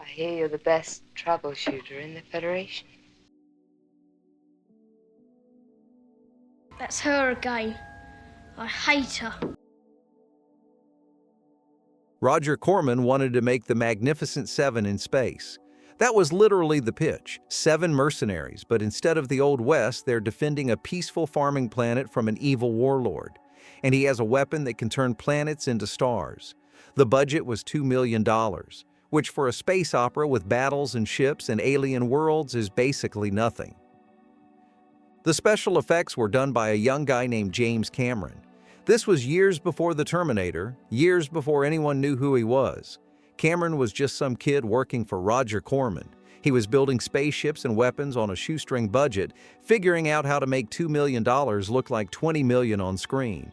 I hear you're the best troubleshooter in the Federation. That's her again. I hate her. Roger Corman wanted to make the Magnificent Seven in space. That was literally the pitch, 7 mercenaries, but instead of the Old West, they're defending a peaceful farming planet from an evil warlord. And he has a weapon that can turn planets into stars. The budget was $2 million, which for a space opera with battles and ships and alien worlds is basically nothing. The special effects were done by a young guy named James Cameron. This was years before The Terminator, years before anyone knew who he was. Cameron was just some kid working for Roger Corman. He was building spaceships and weapons on a shoestring budget, figuring out how to make $2 million look like $20 million on screen.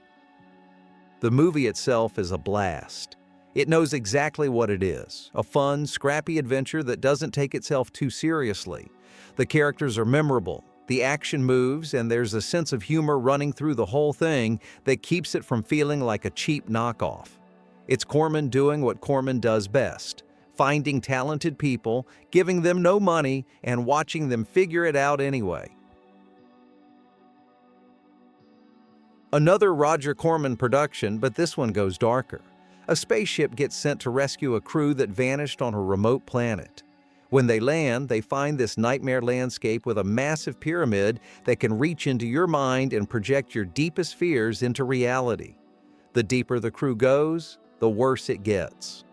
The movie itself is a blast. It knows exactly what it is, a fun, scrappy adventure that doesn't take itself too seriously. The characters are memorable, the action moves, and there's a sense of humor running through the whole thing that keeps it from feeling like a cheap knockoff. It's Corman doing what Corman does best, finding talented people, giving them no money, and watching them figure it out anyway. Another Roger Corman production, but this one goes darker. A spaceship gets sent to rescue a crew that vanished on a remote planet. When they land, they find this nightmare landscape with a massive pyramid that can reach into your mind and project your deepest fears into reality. The deeper the crew goes, the worse it gets.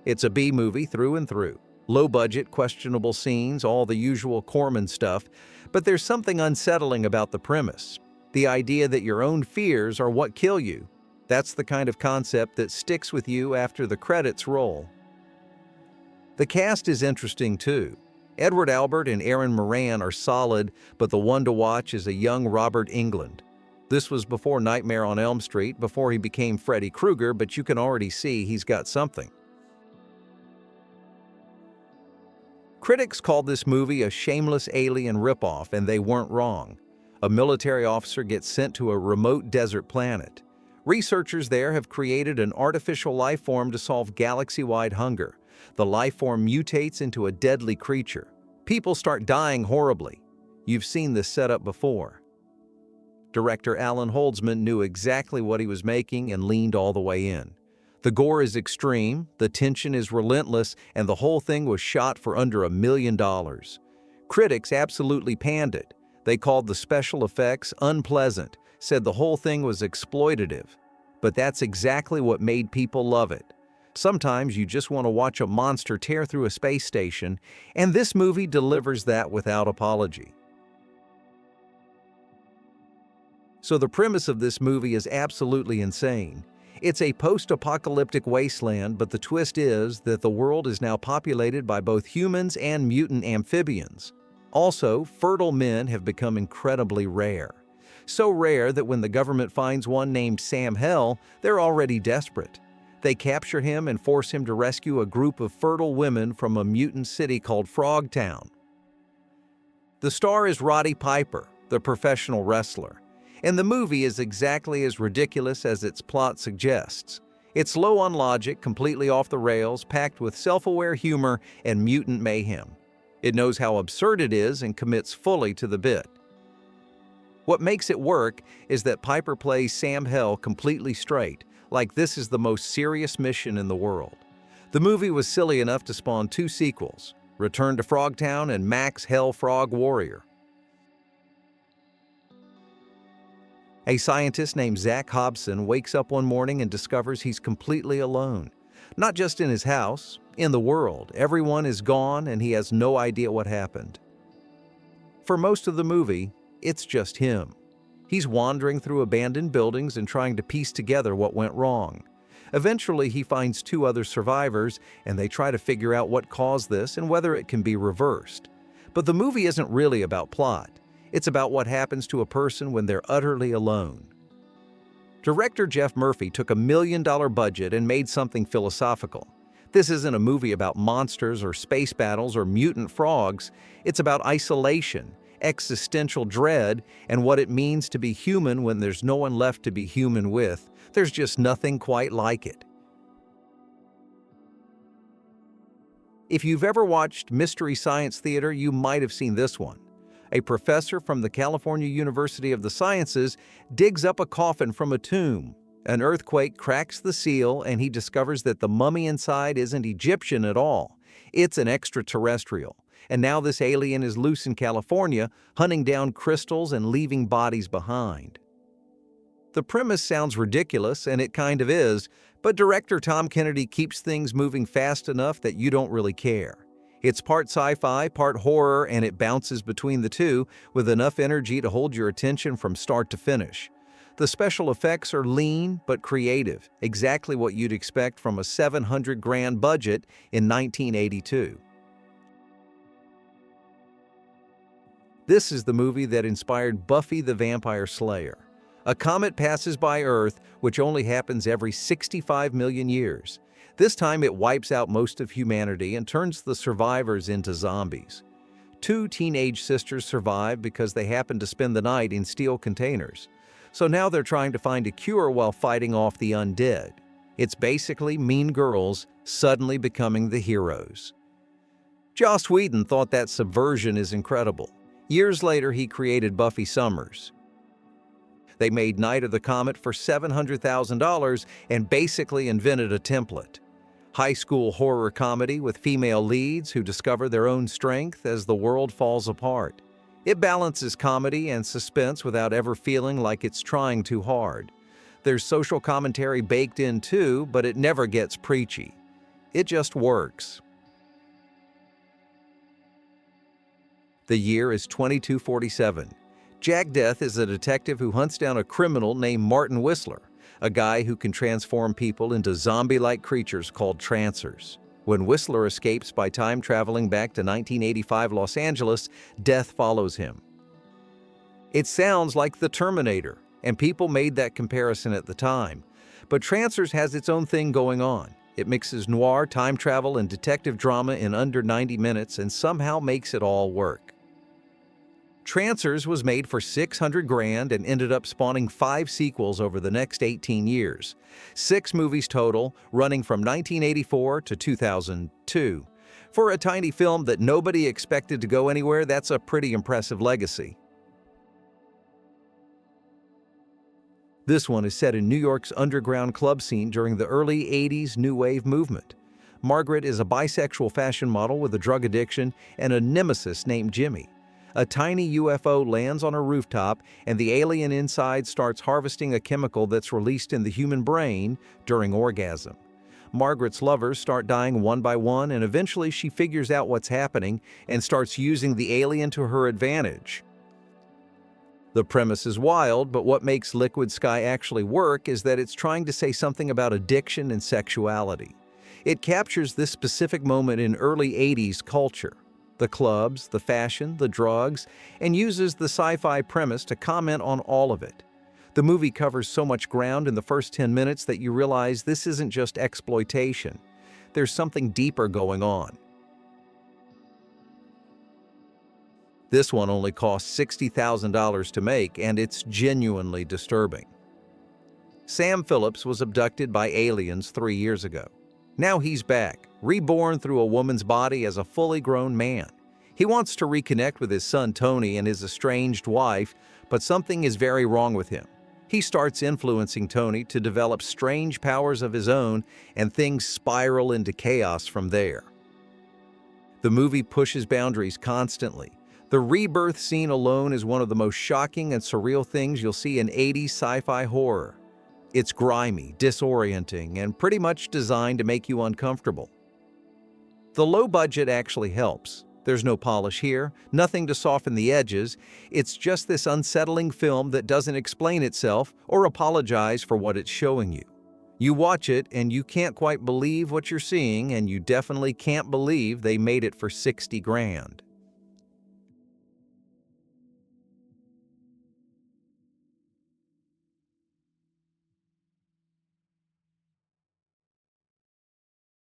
It's a B-movie through and through. Low budget, questionable scenes, all the usual Corman stuff, but there's something unsettling about the premise. The idea that your own fears are what kill you. That's the kind of concept that sticks with you after the credits roll. The cast is interesting too. Edward Albert and Aaron Moran are solid, but the one to watch is a young Robert Englund. This was before Nightmare on Elm Street, before he became Freddy Krueger, but you can already see he's got something. Critics called this movie a shameless alien ripoff, and they weren't wrong. A military officer gets sent to a remote desert planet. Researchers there have created an artificial life form to solve galaxy-wide hunger. The life form mutates into a deadly creature. People start dying horribly. You've seen this setup before. Director Alan Holdsman knew exactly what he was making and leaned all the way in. The gore is extreme, the tension is relentless, and the whole thing was shot for under $1 million. Critics absolutely panned it. They called the special effects unpleasant, said the whole thing was exploitative. But that's exactly what made people love it. Sometimes you just want to watch a monster tear through a space station, and this movie delivers that without apology. So the premise of this movie is absolutely insane. It's a post-apocalyptic wasteland, but the twist is that the world is now populated by both humans and mutant amphibians. Also, fertile men have become incredibly rare. So rare that when the government finds one named Sam Hell, they're already desperate. They capture him and force him to rescue a group of fertile women from a mutant city called Frogtown. The star is Roddy Piper, the professional wrestler. And the movie is exactly as ridiculous as its plot suggests. It's low on logic, completely off the rails, packed with self-aware humor and mutant mayhem. It knows how absurd it is and commits fully to the bit. What makes it work is that Piper plays Sam Hell completely straight, like this is the most serious mission in the world. The movie was silly enough to spawn 2 sequels, Return to Frogtown and Max Hell Frog Warrior. A scientist named Zach Hobson wakes up one morning and discovers he's completely alone. Not just in his house, in the world. Everyone is gone and he has no idea what happened. For most of the movie, it's just him. He's wandering through abandoned buildings and trying to piece together what went wrong. Eventually, he finds 2 other survivors, and they try to figure out what caused this and whether it can be reversed. But the movie isn't really about plot. It's about what happens to a person when they're utterly alone. Director Jeff Murphy took $1 million budget and made something philosophical. This isn't a movie about monsters or space battles or mutant frogs. It's about isolation, existential dread, and what it means to be human when there's no one left to be human with. There's just nothing quite like it. If you've ever watched Mystery Science Theater, you might have seen this one. A professor from the California University of the Sciences digs up a coffin from a tomb. An earthquake cracks the seal, and he discovers that the mummy inside isn't Egyptian at all. It's an extraterrestrial. And now this alien is loose in California, hunting down crystals and leaving bodies behind. The premise sounds ridiculous, and it kind of is, but director Tom Kennedy keeps things moving fast enough that you don't really care. It's part sci-fi, part horror, and it bounces between the two with enough energy to hold your attention from start to finish. The special effects are lean but creative, exactly what you'd expect from a $700,000 budget in 1982. This is the movie that inspired Buffy the Vampire Slayer. A comet passes by Earth, which only happens every 65 million years. This time it wipes out most of humanity and turns the survivors into zombies. 2 teenage sisters survive because they happen to spend the night in steel containers. So now they're trying to find a cure while fighting off the undead. It's basically Mean Girls suddenly becoming the heroes. Joss Whedon thought that subversion is incredible. Years later, he created Buffy Summers. They made Night of the Comet for $700,000 and basically invented a template. High school horror comedy with female leads who discover their own strength as the world falls apart. It balances comedy and suspense without ever feeling like it's trying too hard. There's social commentary baked in too, but it never gets preachy. It just works. The year is 2247. Jack Death is a detective who hunts down a criminal named Martin Whistler, a guy who can transform people into zombie-like creatures called trancers. When Whistler escapes by time traveling back to 1985 Los Angeles, Death follows him. It sounds like The Terminator, and people made that comparison at the time. But Trancers has its own thing going on. It mixes noir, time travel, and detective drama in under 90 minutes and somehow makes it all work. Trancers was made for $600,000 and ended up spawning 5 sequels over the next 18 years. 6 movies total, running from 1984 to 2002. For a tiny film that nobody expected to go anywhere, that's a pretty impressive legacy. This one is set in New York's underground club scene during the early 80s New Wave movement. Margaret is a bisexual fashion model with a drug addiction and a nemesis named Jimmy. A tiny UFO lands on a rooftop, and the alien inside starts harvesting a chemical that's released in the human brain during orgasm. Margaret's lovers start dying one by one, and eventually she figures out what's happening and starts using the alien to her advantage. The premise is wild, but what makes Liquid Sky actually work is that it's trying to say something about addiction and sexuality. It captures this specific moment in early 80s culture. The clubs, the fashion, the drugs, and uses the sci-fi premise to comment on all of it. The movie covers so much ground in the first 10 minutes that you realize this isn't just exploitation. There's something deeper going on. This one only cost $60,000 to make, and it's genuinely disturbing. Sam Phillips was abducted by aliens 3 years ago. Now he's back, reborn through a woman's body as a fully grown man. He wants to reconnect with his son Tony and his estranged wife, but something is very wrong with him. He starts influencing Tony to develop strange powers of his own, and things spiral into chaos from there. The movie pushes boundaries constantly. The rebirth scene alone is one of the most shocking and surreal things you'll see in 80s sci-fi horror. It's grimy, disorienting, and pretty much designed to make you uncomfortable. The low budget actually helps. There's no polish here, nothing to soften the edges. It's just this unsettling film that doesn't explain itself or apologize for what it's showing you. You watch it and you can't quite believe what you're seeing, and you definitely can't believe they made it for $60,000.